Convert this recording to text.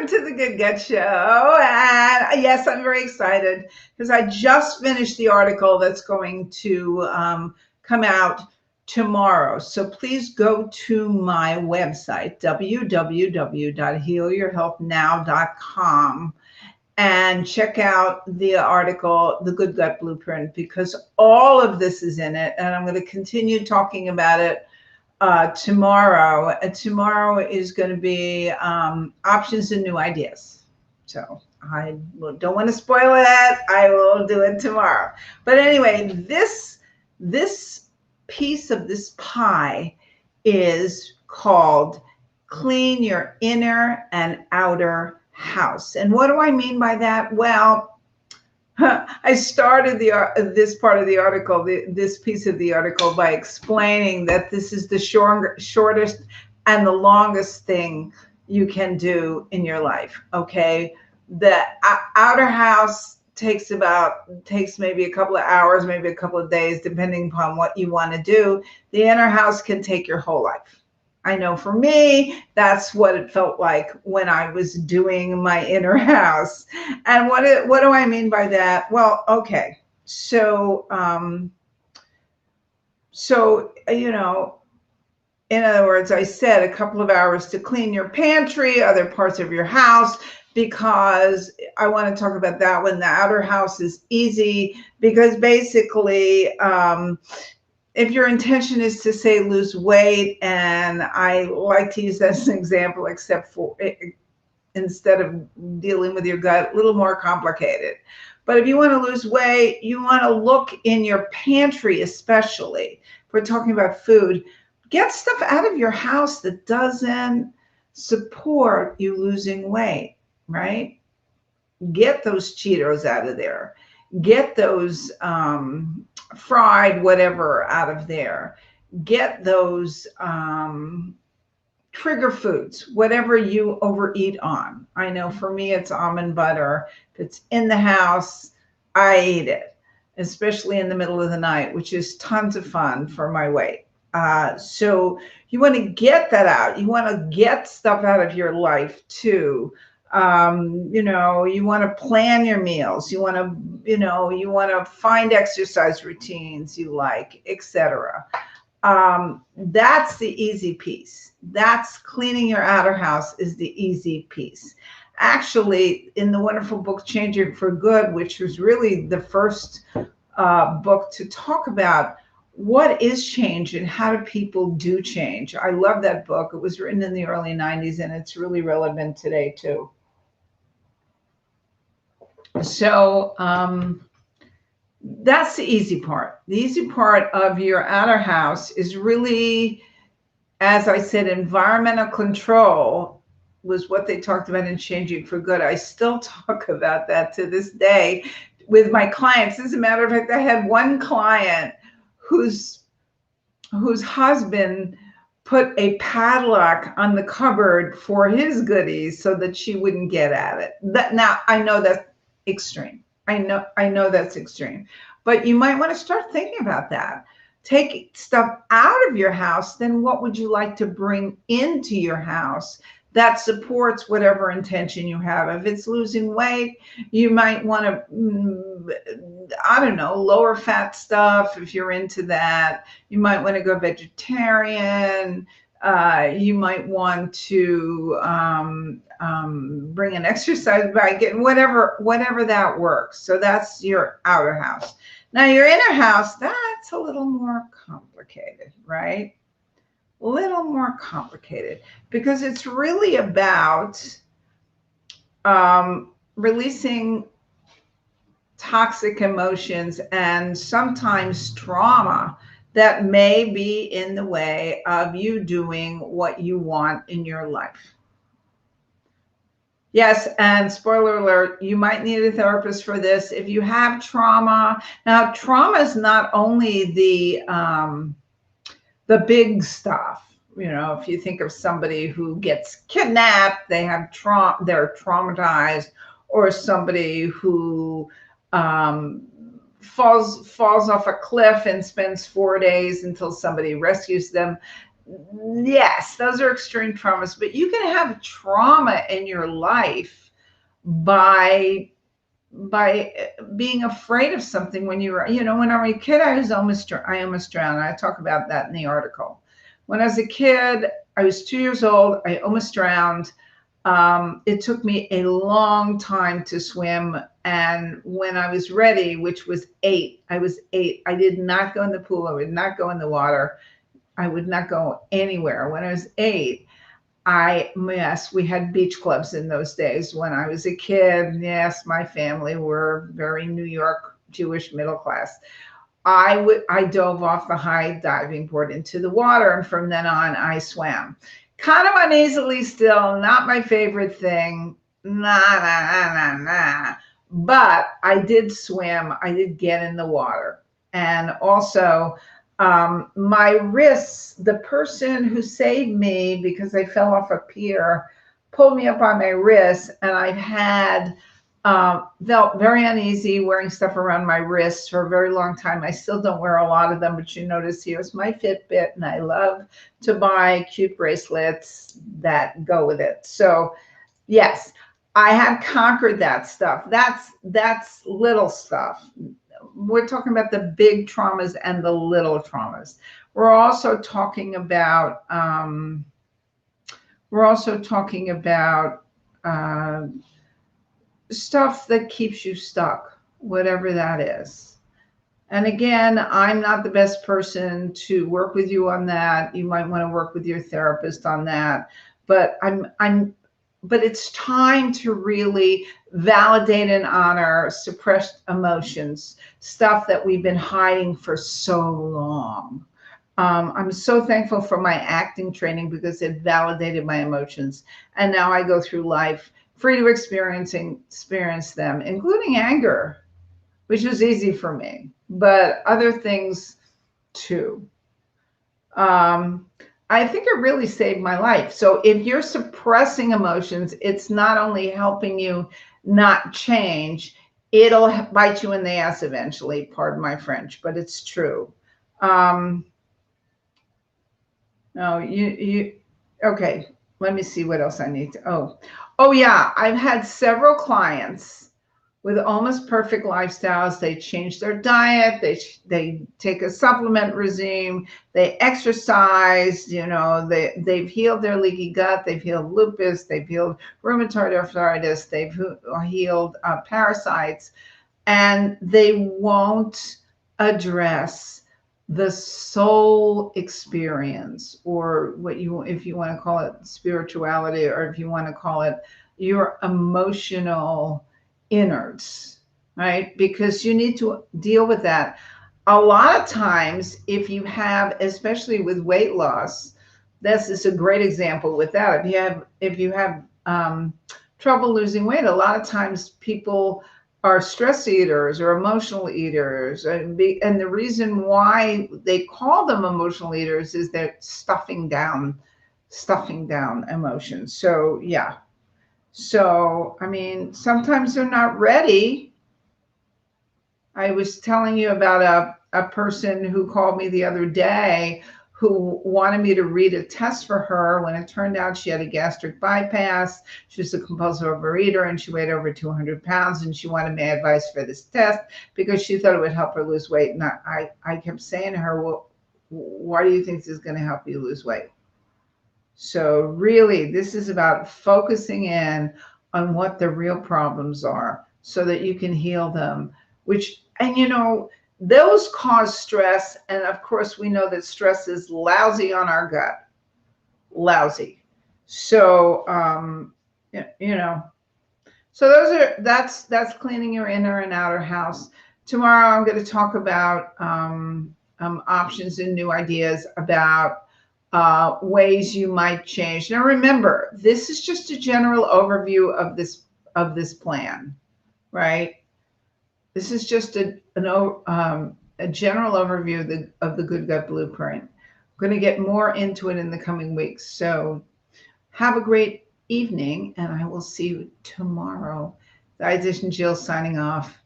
Welcome to the Good Gut Show. And yes, I'm very excited because I just finished the article that's going to come out tomorrow. So please go to my website, www.healyourhealthnow.com, and check out the article, The Good Gut Blueprint, because all of this is in it. And I'm going to continue talking about it tomorrow. Tomorrow is going to be options and new ideas. So I don't want to spoil it. I will do it tomorrow. But anyway, this piece of this pie is called Clean Your Inner and Outer House. And what do I mean by that? Well, I started this part of the article, this piece of the article, by explaining that this is the shortest and the longest thing you can do in your life. Okay, the outer house takes maybe a couple of hours, maybe a couple of days, depending upon what you want to do. The inner house can take your whole life. I know for me, that's what it felt like when I was doing my inner house. And what do I mean by that? Well, okay. So, you know, in other words, I said a couple of hours to clean your pantry, other parts of your house, because I want to talk about that one. The outer house is easy because basically, if your intention is to say lose weight, and I like to use that as an example, except for instead of dealing with your gut, a little more complicated. But if you want to lose weight, you want to look in your pantry, especially if we're talking about food. Get stuff out of your house that doesn't support you losing weight, right? Get those Cheetos out of there. Get those fried whatever out of there. Get those trigger foods, whatever you overeat on. I know for me, it's almond butter. If it's in the house, I eat it, especially in the middle of the night, which is tons of fun for my weight. So you want to get that out. You want to get stuff out of your life too. You know, you want to plan your meals. You want to find exercise routines you like, etc. That's the easy piece. That's cleaning your outer house is the easy piece. Actually, in the wonderful book, Changing for Good, which was really the first book to talk about what is change and how do people do change. I love that book. It was written in the early 90s and it's really relevant today too. So that's the easy part. The easy part of your outer house is really, as I said, environmental control was what they talked about in Changing for Good. I still talk about that to this day with my clients. As a matter of fact, I had one client whose husband put a padlock on the cupboard for his goodies so that she wouldn't get at it. Now, I know that's extreme. I know that's extreme. But you might want to start thinking about that. Take stuff out of your house, then what would you like to bring into your house that supports whatever intention you have? If it's losing weight, you might want to, I don't know, lower fat stuff. If you're into that, you might want to go vegetarian. You might want to bring an exercise bike, and whatever that works. So that's your outer house. Now your inner house, that's a little more complicated, right? A little more complicated because it's really about releasing toxic emotions and sometimes trauma that may be in the way of you doing what you want in your life. Yes, and spoiler alert, you might need a therapist for this. If you have trauma, now trauma is not only the big stuff. You know, if you think of somebody who gets kidnapped, they have they're traumatized, or somebody who falls off a cliff and spends 4 days until somebody rescues them. Yes, those are extreme traumas, but you can have trauma in your life by being afraid of something when you were, when I was a kid, I almost drowned. I talk about that in the article. When I was a kid, I was 2 years old. I almost drowned. It took me a long time to swim. And when I was ready, which was 8, I was 8. I did not go in the pool. I would not go in the water. I would not go anywhere. When I was 8, yes, we had beach clubs in those days when I was a kid. Yes, my family were very New York Jewish middle class. I dove off the high diving board into the water, and from then on I swam. Kind of uneasily still, not my favorite thing. Nah, nah, nah, nah, nah. But I did swim. I did get in the water. And also, my wrists, the person who saved me because I fell off a pier, pulled me up on my wrists, and I've had felt very uneasy wearing stuff around my wrists for a very long time. I still don't wear a lot of them, but you notice here's my Fitbit, and I love to buy cute bracelets that go with it. So yes, I have conquered that stuff. That's little stuff. We're talking about the big traumas and the little traumas. We're also talking about stuff that keeps you stuck, whatever that is. And again, I'm not the best person to work with you on that. You might want to work with your therapist on that. But but it's time to really validate and honor suppressed emotions, stuff that we've been hiding for so long. I'm so thankful for my acting training because it validated my emotions. And now I go through life free to experience them, including anger, which is easy for me, but other things too. I think it really saved my life. So if you're suppressing emotions, it's not only helping you not change, it'll bite you in the ass eventually, pardon my French, but it's true. No, okay, let me see what else I need to, oh yeah, I've had several clients with almost perfect lifestyles. They change their diet, they take a supplement regime, they exercise, they've healed their leaky gut, they've healed lupus, they've healed rheumatoid arthritis, they've healed parasites, and they won't address the soul experience, or if you want to call it spirituality, or if you want to call it your emotional innards, right? Because you need to deal with that. A lot of times, if you have, especially with weight loss, this is a great example with that. If you have trouble losing weight, a lot of times people are stress eaters or emotional eaters, and the reason why they call them emotional eaters is they're stuffing down emotions. So yeah. So, I mean, sometimes they're not ready. I was telling you about a person who called me the other day who wanted me to read a test for her when it turned out she had a gastric bypass. She was a compulsive overeater and she weighed over 200 pounds, and she wanted my advice for this test because she thought it would help her lose weight. And I kept saying to her, well, why do you think this is going to help you lose weight? So really, this is about focusing in on what the real problems are so that you can heal them, and those cause stress. And of course, we know that stress is lousy on our gut, lousy. So, so that's cleaning your inner and outer house. Tomorrow, I'm going to talk about options and new ideas about ways you might change. Now, remember, this is just a general overview of this plan, right? This is just a general overview of the Good Gut Blueprint. I'm going to get more into it in the coming weeks. So have a great evening, and I will see you tomorrow. Dietitian Jill signing off.